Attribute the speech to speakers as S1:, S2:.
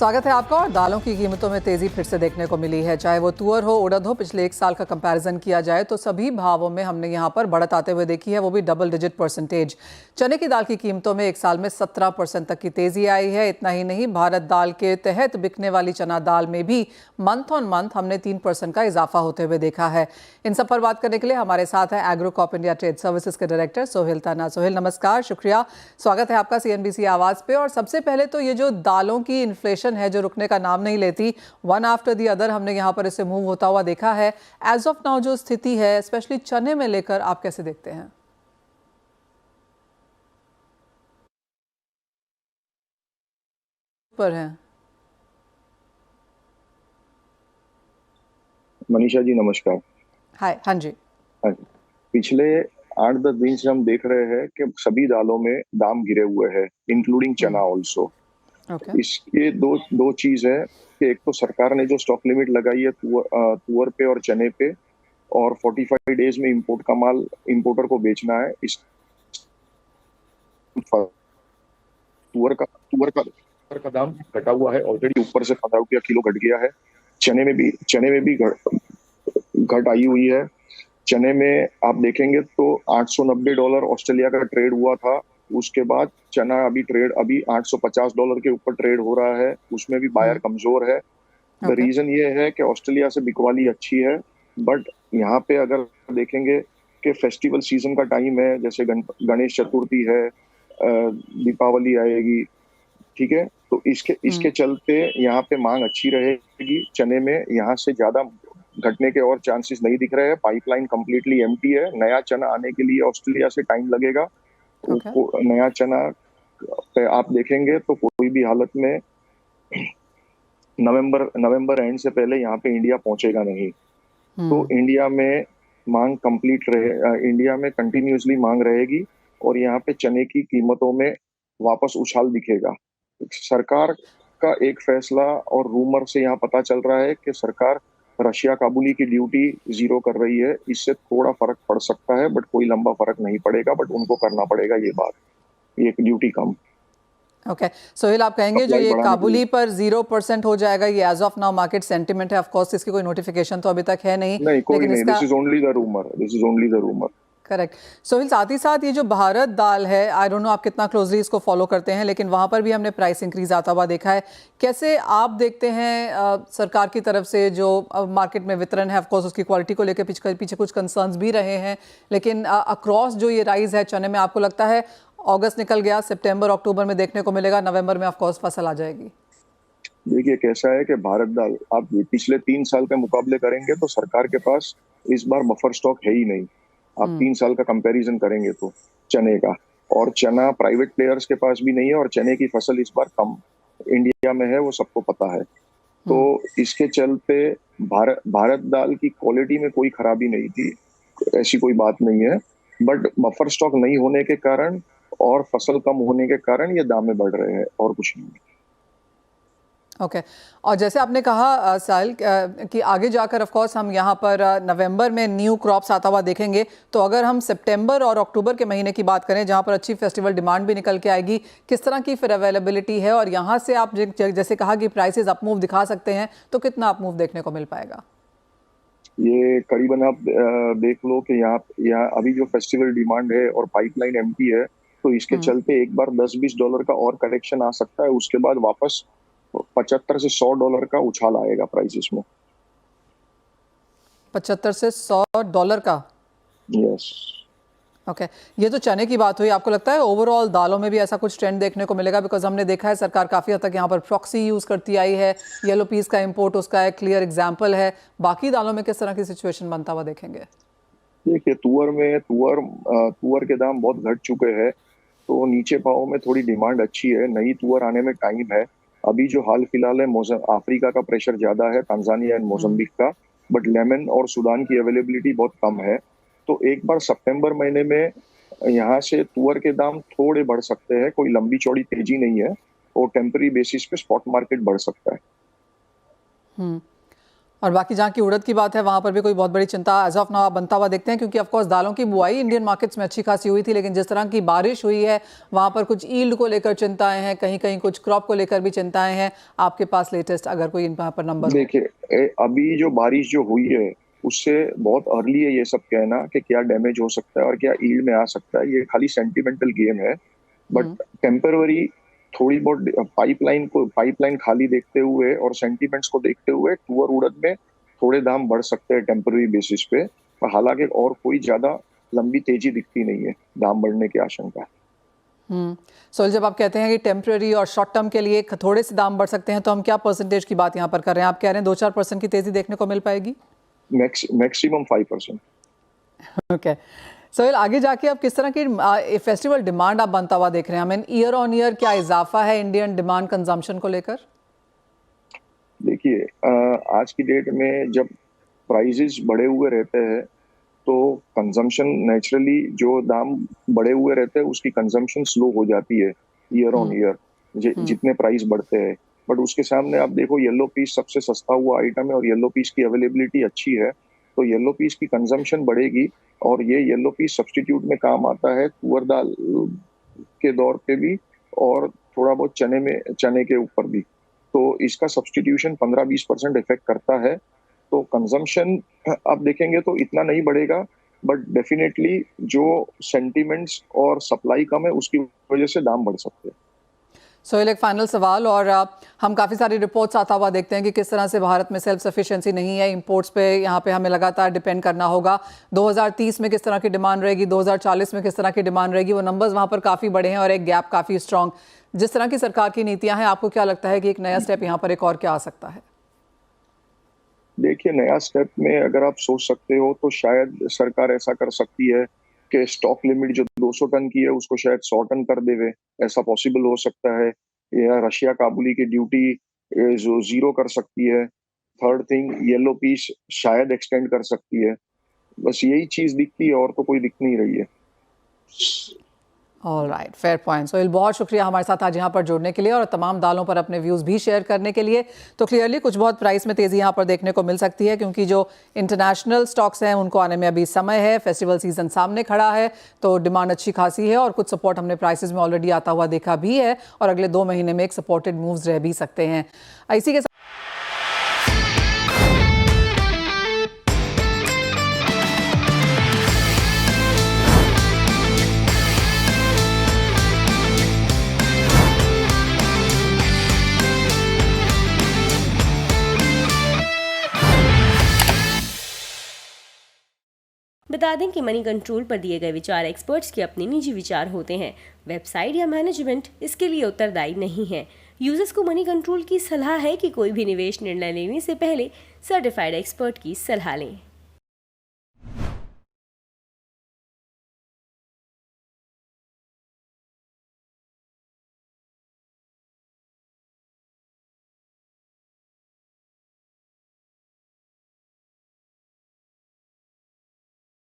S1: स्वागत है आपका। और दालों की कीमतों में तेजी फिर से देखने को मिली है। चाहे वो तुअर हो, उड़द हो, पिछले एक साल का कंपैरिजन किया जाए तो सभी भावों में हमने यहाँ पर बढ़त आते हुए देखी है, वो भी डबल डिजिट परसेंटेज। चने की दाल की कीमतों में एक साल में 17% तक की तेजी आई है। इतना ही नहीं, भारत दाल के तहत बिकने वाली चना दाल में भी मंथ ऑन मंथ हमने 3% का इजाफा होते हुए देखा है। इन सब पर बात करने के लिए हमारे साथ है एग्रोकॉप इंडिया ट्रेड सर्विसेज के डायरेक्टर सोहेल ताना। सोहेल नमस्कार, शुक्रिया, स्वागत है आपका CNBC आवाज पे। और सबसे पहले तो ये जो दालों की इन्फ्लेशन है जो रुकने का नाम नहीं लेती, वन आफ्टर दी अदर हमने यहाँ पर इसे मूव होता हुआ देखा है। एज ऑफ नाउ जो स्थिति है स्पेशली चने में लेकर आप कैसे देखते हैं? पर है
S2: मनीषा जी, नमस्कार।
S1: हाय। हाँ जी।
S2: हाँ जी। पिछले 8-10 दिन से हम देख रहे हैं कि सभी दालों में दाम गिरे हुए हैं, इंक्लूडिंग चना ऑल्सो।
S1: ओके।
S2: इसके दो दो चीज है कि एक तो सरकार ने जो स्टॉक लिमिट लगाई है तुअर पे और चने पे, और 45 डेज में इंपोर्ट का माल इंपोर्टर को बेचना है। इस तुअर का दाम घटा हुआ है ऑलरेडी, ऊपर से 15 रुपया किलो घट गया है। चने में भी घट आई हुई है। चने में आप देखेंगे तो $890 ऑस्ट्रेलिया का ट्रेड हुआ था। उसके बाद चना अभी $850 के ऊपर ट्रेड हो रहा है। उसमें भी बायर कमजोर है। The
S1: okay.
S2: रीजन ये है कि ऑस्ट्रेलिया से बिकवाली अच्छी है, बट यहाँ पे अगर देखेंगे कि फेस्टिवल सीजन का टाइम है, जैसे गणेश चतुर्थी है, दीपावली आएगी, ठीक है, तो इसके इसके चलते यहाँ पे मांग अच्छी रहेगी। चने में यहाँ से ज्यादा घटने के और चांसेस नहीं दिख रहे हैं। पाइपलाइन कंप्लीटली एम्प्टी है। नया चना आने के लिए ऑस्ट्रेलिया से टाइम लगेगा।
S1: ओके।
S2: नया चना पे आप देखेंगे तो कोई भी हालत में नवंबर एंड से पहले यहाँ पे इंडिया पहुंचेगा नहीं। तो इंडिया में इंडिया में कंटिन्यूसली मांग रहेगी और यहाँ पे चने की कीमतों में वापस उछाल दिखेगा। सरकार का एक फैसला और रूमर से यहाँ पता चल रहा है कि सरकार रशिया काबुली की ड्यूटी जीरो कर रही है। इससे थोड़ा फर्क पड़ सकता है, बट कोई लंबा फर्क नहीं पड़ेगा। बट उनको करना पड़ेगा ये ड्यूटी कम,
S1: ओके। सोहेल, आप कहेंगे जो
S2: सप्लाई
S1: ये
S2: बढ़ाने के लिए।
S1: काबुली पर 0% हो जाएगा, ये as of now market sentiment है। ऑफ कोर्स इसकी कोई नोटिफिकेशन तो अभी तक है नहीं,
S2: नहीं, कोई
S1: लेकिन
S2: नहीं।
S1: इसका
S2: this is only the rumour.
S1: Correct. Sohail, साथ ही साथ ये जो भारत दाल है, आई डोंट नो आप कितना क्लोजली इसको फॉलो करते हैं, लेकिन वहां पर भी हमने प्राइस इंक्रीज आता हुआ देखा है। कैसे आप देखते हैं सरकार की तरफ से जो मार्केट में वितरण है, ऑफ कोर्स उसकी क्वालिटी को लेकर पीछे कुछ कंसर्न्स भी रहे हैं, लेकिन अक्रॉस जो ये राइज है चने में, आपको लगता है अगस्त निकल गया, सितंबर अक्टूबर में देखने को मिलेगा, नवंबर में ऑफ कोर्स फसल आ जाएगी?
S2: देखिए, कैसा है कि भारत दाल आप पिछले 3 साल के मुकाबले करेंगे तो सरकार के पास इस बार बफर स्टॉक है ही नहीं। आप 3 साल का कंपैरिजन करेंगे तो चने का, और चना प्राइवेट प्लेयर्स के पास भी नहीं है, और चने की फसल इस बार कम इंडिया में है, वो सबको पता है। तो इसके चलते भारत दाल की क्वालिटी में कोई खराबी नहीं थी, ऐसी कोई बात नहीं है। बट बफर स्टॉक नहीं होने के कारण और फसल कम होने के कारण ये दाम में बढ़ रहे हैं, और कुछ नहीं।
S1: ओके। और जैसे आपने कहा साहिल कि आगे जाकर ऑफ कोर्स हम यहाँ पर नवंबर में न्यू क्रॉप्स आता हुआ देखेंगे, तो अगर हम सितंबर और अक्टूबर के महीने की बात करें जहाँ पर अच्छी फेस्टिवल डिमांड भी निकल के आएगी, किस तरह की फिर अवेलेबिलिटी है? और यहाँ से आप जैसे कहा कि प्राइसेस अप मूव दिखा सकते हैं, तो कितना अप मूव देखने को मिल पाएगा?
S2: ये करीबन आप देख लो कि यहाँ अभी जो फेस्टिवल डिमांड है और पाइपलाइन एम्प्टी है, तो इसके चलते एक बार $10-20 का और करेक्शन आ सकता है। उसके बाद वापस $75 से $100 का उछाल आएगा प्राइसेस में।
S1: 75 से $100 का?
S2: यस।
S1: ओके। ये तो चने की बात हुई। आपको लगता है ओवरऑल दालों में भी ऐसा कुछ ट्रेंड देखने को मिलेगा? बिकॉज हमने देखा है सरकार काफ़ी हद तक यहाँ पर प्रॉक्सी यूज़ करती आई है। येलो पीस का इंपोर्ट उसका एक क्लियर एग्जाम्पल है। बाकी दालों में किस तरह की सिचुएशन बनता हुआ देखेंगे?
S2: देखिए, तुअर के दाम बहुत घट चुके हैं, तो नीचे भाव में थोड़ी डिमांड अच्छी है। नई तुअर आने में टाइम है। अभी जो हाल फिलहाल है, अफ्रीका का प्रेशर ज्यादा है, तांजानिया एंड मोजम्बिक का, बट लेमन और सूडान की अवेलेबिलिटी बहुत कम है। तो एक बार सितंबर महीने में यहाँ से तुअर के दाम थोड़े बढ़ सकते हैं। कोई लंबी चौड़ी तेजी नहीं है, और टेम्पररी बेसिस पे स्पॉट मार्केट बढ़ सकता है।
S1: और बाकी जहाँ की उड़द की बात है वहाँ पर भी कोई बहुत बड़ी चिंता एज ऑफ नाउ आप बनता हुआ देखते हैं, क्योंकि ऑफ कोर्स दालों की बुआई इंडियन मार्केट्स में अच्छी खासी हुई थी, लेकिन जिस तरह की बारिश हुई है वहाँ पर कुछ ईल्ड को लेकर चिंताएं हैं, कहीं कहीं कुछ क्रॉप को लेकर भी चिंताएं हैं। आपके पास लेटेस्ट अगर कोई इन पर नंबर?
S2: देखिए, अभी जो बारिश जो हुई है उससे बहुत अर्ली है ये सब कहना कि क्या डैमेज हो सकता है और क्या ईल्ड में आ सकता है। ये खाली सेंटिमेंटल गेम है, बट टेम्पररी थोड़ी बहुत पाइपलाइन खाली देखते हुए और सेंटिमेंट्स को देखते हुए तुअर उड़द में थोड़े दाम बढ़ सकते हैं टेम्पररी बेसिस पे। पर हालांकि और कोई ज्यादा लंबी तेजी दिखती नहीं है दाम बढ़ने की आशंका।
S1: सोहेल, जब आप कहते हैं कि टेम्पररी और शॉर्ट टर्म के लिए थोड़े से दाम बढ़ सकते हैं, तो हम क्या परसेंटेज की बात यहाँ पर कर रहे हैं? आप कह रहे हैं 2-4% की तेजी देखने को मिल पाएगी?
S2: मैक्सिमम 5%।
S1: ओके सोहेल, आगे जाके आप किस तरह की फेस्टिवल डिमांड आप बनता हुआ देख रहे हैं? हमें ईयर ऑन ईयर क्या इजाफा है इंडियन डिमांड कंजम्पशन को लेकर?
S2: देखिए, आज की डेट में जब प्राइजेस बढ़े हुए रहते हैं तो कंजम्पशन नेचुरली, जो दाम बढ़े हुए रहते हैं उसकी कंजम्पशन स्लो हो जाती है ईयर ऑन ईयर जितने प्राइस बढ़ते हैं। बट उसके सामने आप देखो, येलो पीस सबसे सस्ता हुआ आइटम है और येलो पीस की अवेलेबिलिटी अच्छी है, तो येलो पीस की कंजम्पशन बढ़ेगी और ये येलो पीस सब्स्टिट्यूट में काम आता है तुअर दाल के दौर पे भी और थोड़ा बहुत चने के ऊपर भी। तो इसका सब्स्टिट्यूशन 15-20% इफेक्ट करता है। तो कंजम्पशन आप देखेंगे तो इतना नहीं बढ़ेगा, बट डेफिनेटली जो सेंटिमेंट्स और सप्लाई कम है उसकी वजह से दाम बढ़ सकते हैं।
S1: सोहेल, एक फाइनल सवाल, और हम काफ़ी सारी रिपोर्ट्स आता हुआ देखते हैं कि किस तरह से भारत में सेल्फ सफिशिएंसी नहीं है, इंपोर्ट्स पे यहाँ पे हमें लगातार डिपेंड करना होगा। 2030 में किस तरह की डिमांड रहेगी, 2040 में किस तरह की डिमांड रहेगी, वो नंबर्स वहाँ पर काफ़ी बड़े हैं और एक गैप काफ़ी स्ट्रॉन्ग। जिस तरह की सरकार की नीतियाँ हैं, आपको क्या लगता है कि एक नया स्टेप यहाँ पर एक और क्या आ सकता है?
S2: देखिए, नया स्टेप में अगर आप सोच सकते हो तो शायद सरकार ऐसा कर सकती है कि स्टॉक लिमिट जो 200 टन की है उसको शायद 100 टन कर देवे, ऐसा पॉसिबल हो सकता है। या रशिया काबुली की ड्यूटी जो 0 कर सकती है। थर्ड थिंग, येलो पीस शायद एक्सटेंड कर सकती है। बस यही चीज दिखती है और तो कोई दिख नहीं रही है।
S1: Alright, fair point. सोहेल, बहुत शुक्रिया हमारे साथ आज यहाँ पर जुड़ने के लिए और तमाम दालों पर अपने व्यूज़ भी शेयर करने के लिए। तो क्लियरली कुछ बहुत प्राइस में तेज़ी यहाँ पर देखने को मिल सकती है, क्योंकि जो इंटरनेशनल स्टॉक्स हैं उनको आने में अभी समय है, फेस्टिवल सीजन सामने खड़ा है, तो डिमांड अच्छी खासी है और कुछ सपोर्ट हमने प्राइसेस में ऑलरेडी आता हुआ देखा भी है और अगले 2 महीने में एक सपोर्टेड मूव्स रह भी सकते हैं। इसी के
S3: बता दें कि मनी कंट्रोल पर दिए गए विचार एक्सपर्ट्स के अपने निजी विचार होते हैं। वेबसाइट या मैनेजमेंट इसके लिए उत्तरदायी नहीं है। यूजर्स को मनी कंट्रोल की सलाह है कि कोई भी निवेश निर्णय लेने से पहले सर्टिफाइड एक्सपर्ट की सलाह लें।